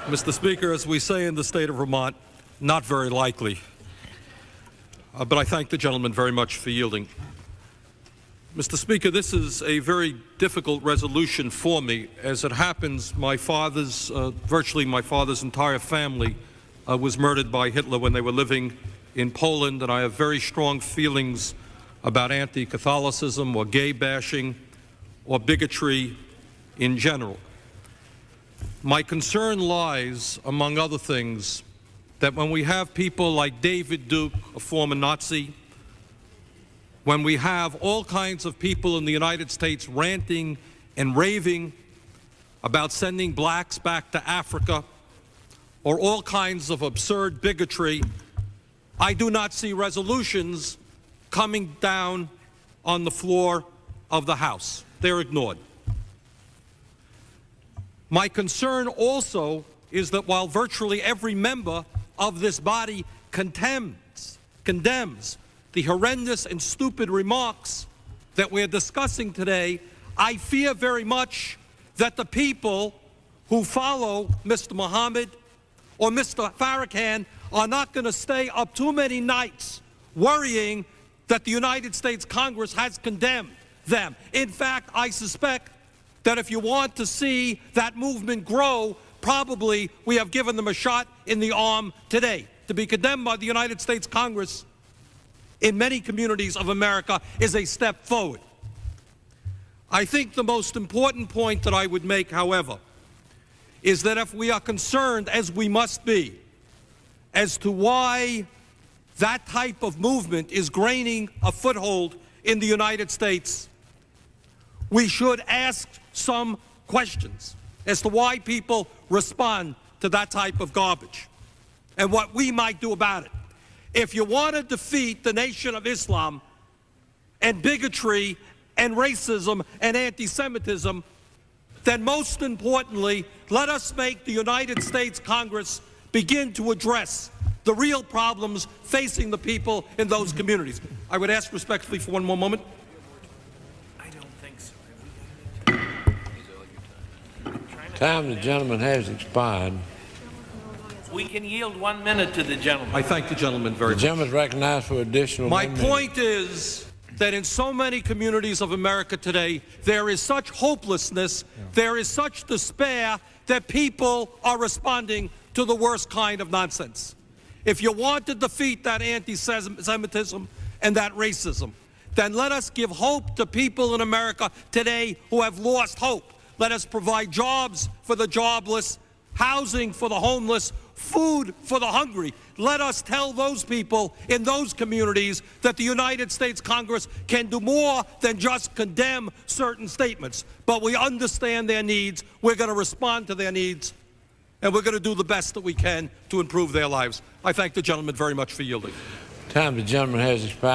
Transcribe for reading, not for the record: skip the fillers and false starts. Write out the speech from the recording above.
Mr. Speaker, as we say in the state of Vermont, not very likely. But I thank the gentleman very much for yielding. Mr. Speaker, this is a very difficult resolution for me. As it happens, virtually my father's entire family was murdered by Hitler when they were living in Poland, and I have very strong feelings about anti-Catholicism or gay bashing or bigotry in general. My concern lies, among other things, that when we have people like David Duke, a former Nazi, when we have all kinds of people in the United States ranting and raving about sending blacks back to Africa, or all kinds of absurd bigotry, I do not see resolutions coming down on the floor of the House. They're ignored. My concern also is that while virtually every member of this body condemns the horrendous and stupid remarks that we're discussing today, I fear very much that the people who follow Mr. Muhammad or Mr. Farrakhan are not going to stay up too many nights worrying that the United States Congress has condemned them. In fact, I suspect that if you want to see that movement grow, probably we have given them a shot in the arm today. To be condemned by the United States Congress in many communities of America is a step forward. I think the most important point that I would make, however, is that if we are concerned, as we must be, as to why that type of movement is gaining a foothold in the United States, we should ask some questions as to why people respond to that type of garbage and what we might do about it. If you want to defeat the Nation of Islam and bigotry and racism and anti-Semitism, then most importantly, let us make the United States Congress begin to address the real problems facing the people in those communities. I would ask respectfully for one more moment. Time the gentleman has expired. We can yield 1 minute to the gentleman. I thank the gentleman very much. The gentleman is recognized for additional. My point is that in so many communities of America today, there is such hopelessness, there is such despair that people are responding to the worst kind of nonsense. If you want to defeat that anti-Semitism and that racism, then let us give hope to people in America today who have lost hope. Let us provide jobs for the jobless, housing for the homeless, food for the hungry. Let us tell those people in those communities that the United States Congress can do more than just condemn certain statements. But we understand their needs, we're going to respond to their needs, and we're going to do the best that we can to improve their lives. I thank the gentleman very much for yielding. Time the gentleman has expired.